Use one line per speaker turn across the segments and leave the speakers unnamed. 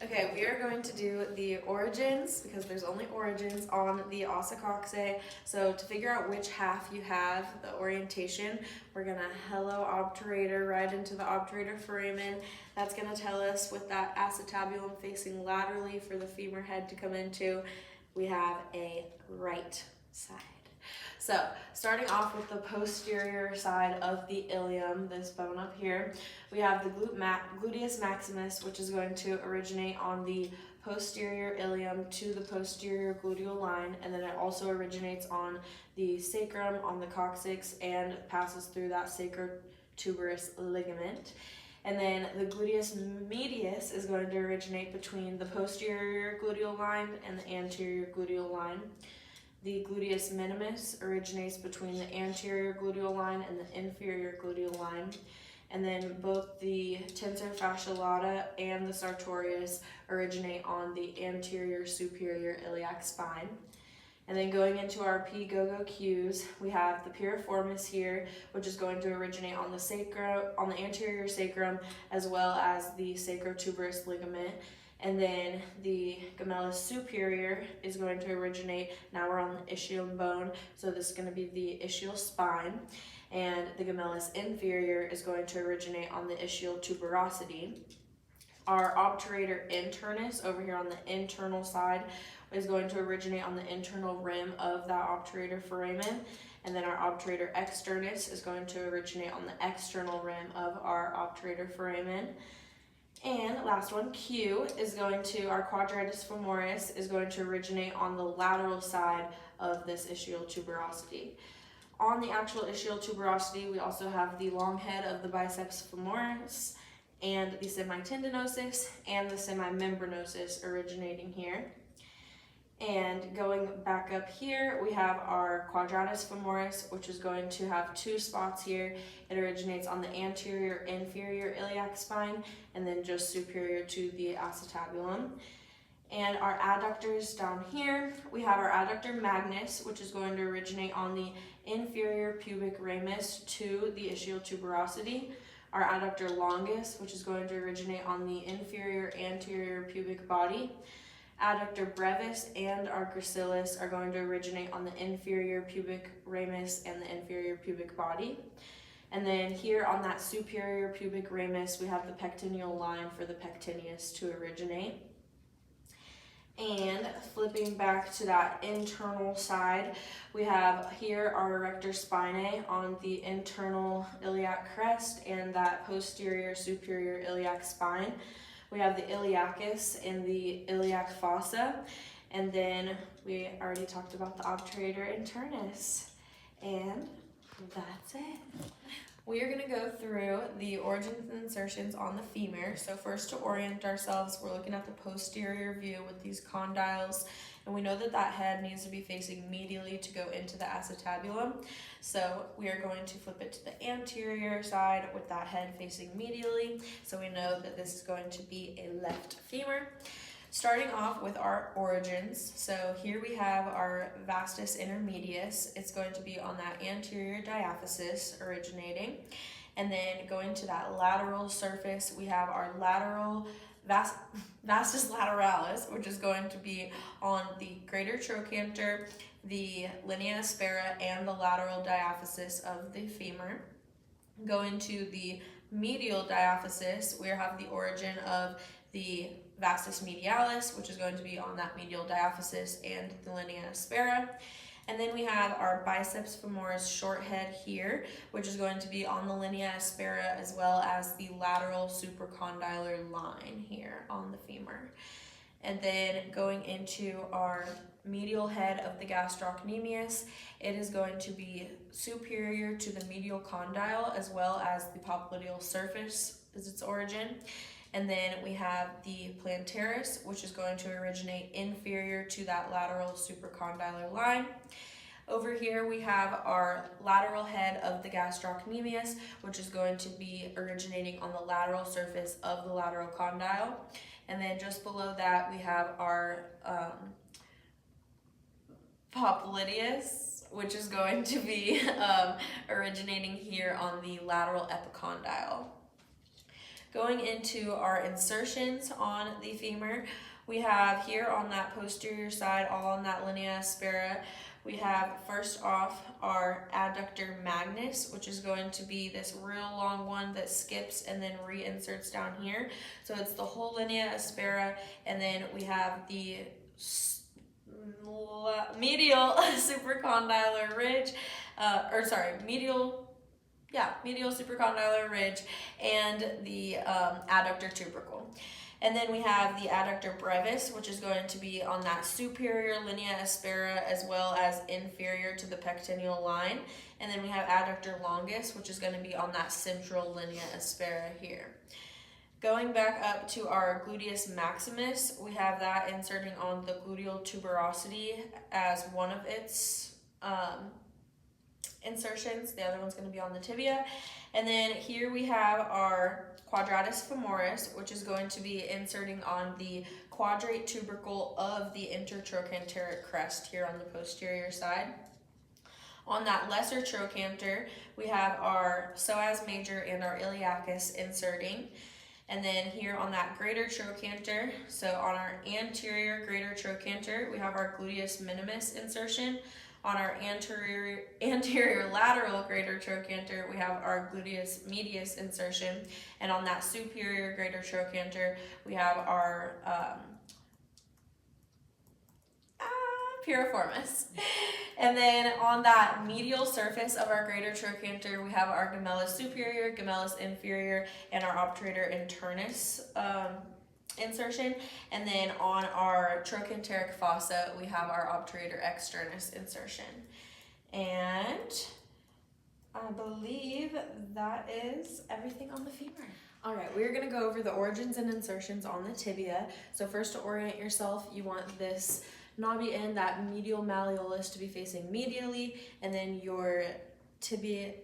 Okay, we are going to do the origins because there's only origins on the ossa coxae. So to figure out which half you have, the orientation, we're gonna hello obturator right into the obturator foramen. That's gonna tell us with that acetabulum facing laterally for the femur head to come into, we have a right side. So, starting off with the posterior side of the ilium, this bone up here, we have the gluteus maximus, which is going to originate on the posterior ilium to the posterior gluteal line, and then it also originates on the sacrum, on the coccyx, and passes through that sacrotuberous ligament. And then the gluteus medius is going to originate between the posterior gluteal line and the anterior gluteal line. The gluteus minimus originates between the anterior gluteal line and the inferior gluteal line. And then both the tensor fascia lata and the sartorius originate on the anterior superior iliac spine. And then going into our P-go-go cues, we have the piriformis here, which is going to originate on the anterior sacrum, as well as the sacrotuberous ligament. And then the gemellus superior is going to originate, now we're on the ischium bone, so this is going to be the ischial spine. And the gemellus inferior is going to originate on the ischial tuberosity. Our obturator internus over here on the internal side is going to originate on the internal rim of that obturator foramen. And then our obturator externus is going to originate on the external rim of our obturator foramen. And last one, Q, is going to, our quadratus femoris is going to originate on the lateral side of this ischial tuberosity. On the actual ischial tuberosity, we also have the long head of the biceps femoris and the semitendinosus and the semimembranosus originating here. And going back up here, we have our quadratus femoris, which is going to have two spots here. It originates on the anterior inferior iliac spine and then just superior to the acetabulum. And our adductors down here, we have our adductor magnus, which is going to originate on the inferior pubic ramus to the ischial tuberosity. Our adductor longus, which is going to originate on the inferior anterior pubic body. Adductor brevis and our gracilis are going to originate on the inferior pubic ramus and the inferior pubic body. And then here on that superior pubic ramus, we have the pectineal line for the pectineus to originate. And flipping back to that internal side, we have here our erector spinae on the internal iliac crest and that posterior superior iliac spine. We have the iliacus and the iliac fossa, and then we already talked about the obturator internus, and that's it. We are going to go through the origins and insertions on the femur. So first, to orient ourselves, we're looking at the posterior view with these condyles, and we know that that head needs to be facing medially to go into the acetabulum. So we are going to flip it to the anterior side with that head facing medially. So we know that this is going to be a left femur. Starting off with our origins, so here we have our vastus intermedius. It's going to be on that anterior diaphysis originating. And then going to that lateral surface, we have our lateral vastus lateralis, which is going to be on the greater trochanter, the linea aspera, and the lateral diaphysis of the femur. Going to the medial diaphysis, we have the origin of the vastus medialis, which is going to be on that medial diaphysis and the linea aspera. And then we have our biceps femoris short head here, which is going to be on the linea aspera as well as the lateral supracondylar line here on the femur. And then going into our medial head of the gastrocnemius, it is going to be superior to the medial condyle as well as the popliteal surface is its origin. And then we have the plantaris, which is going to originate inferior to that lateral supracondylar line. Over here we have our lateral head of the gastrocnemius, which is going to be originating on the lateral surface of the lateral condyle. And then just below that we have our popliteus, which is going to be originating here on the lateral epicondyle. Going into our insertions on the femur, we have here on that posterior side, all on that linea aspera, we have first off our adductor magnus, which is going to be this real long one that skips and then reinserts down here. So it's the whole linea aspera, and then we have the medial supracondylar ridge, medial supracondylar ridge, and the adductor tubercle. And then we have the adductor brevis, which is going to be on that superior linea aspera as well as inferior to the pectineal line. And then we have adductor longus, which is going to be on that central linea aspera here. Going back up to our gluteus maximus, we have that inserting on the gluteal tuberosity as one of its insertions. The other one's going to be on the tibia. And then here we have our quadratus femoris, which is going to be inserting on the quadrate tubercle of the intertrochanteric crest here on the posterior side. On that lesser trochanter, we have our psoas major and our iliacus inserting. And then here on that greater trochanter, so on our anterior greater trochanter, we have our gluteus minimus insertion. On our anterior lateral greater trochanter, we have our gluteus medius insertion. And on that superior greater trochanter, we have our piriformis. And then on that medial surface of our greater trochanter, we have our gemellus superior, gemellus inferior, and our obturator internus insertion. And then on our trochanteric fossa, we have our obturator externus insertion. And I believe that is everything on the femur. All right, we're gonna go over the origins and insertions on the tibia. So first, to orient yourself, you want this knobby end, that medial malleolus, to be facing medially, and then your tibial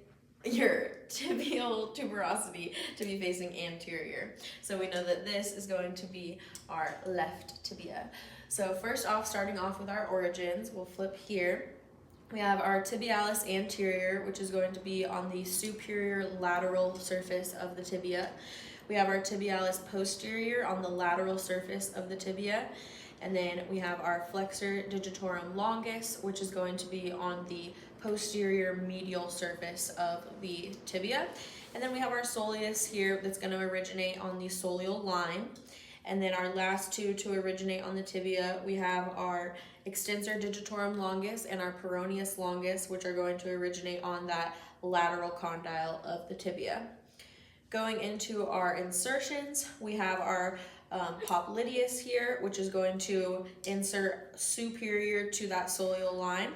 tuberosity to be facing anterior. So we know that this is going to be our left tibia. So first off, starting off with our origins, we'll flip here. We have our tibialis anterior, which is going to be on the superior lateral surface of the tibia. We have our tibialis posterior on the lateral surface of the tibia. And then we have our flexor digitorum longus, which is going to be on the posterior medial surface of the tibia. And then we have our soleus here that's going to originate on the soleal line. And then our last two to originate on the tibia, we have our extensor digitorum longus and our peroneus longus, which are going to originate on that lateral condyle of the tibia. Going into our insertions, we have our popliteus here, which is going to insert superior to that soleal line.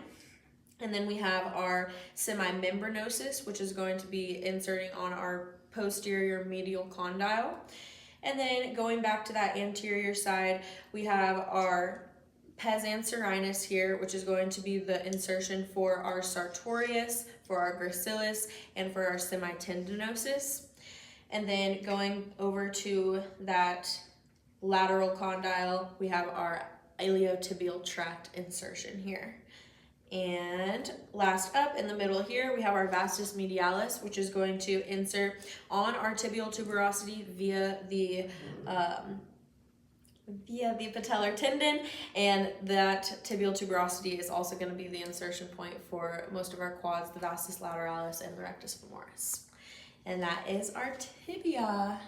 And then we have our semimembranosus, which is going to be inserting on our posterior medial condyle. And then going back to that anterior side, we have our pes anserinus here, which is going to be the insertion for our sartorius, for our gracilis, and for our semitendinosus. And then going over to that lateral condyle, we have our iliotibial tract insertion here. And last up in the middle here, we have our vastus medialis, which is going to insert on our tibial tuberosity via the patellar tendon, and that tibial tuberosity is also going to be the insertion point for most of our quads, the vastus lateralis and the rectus femoris. And that is our tibia.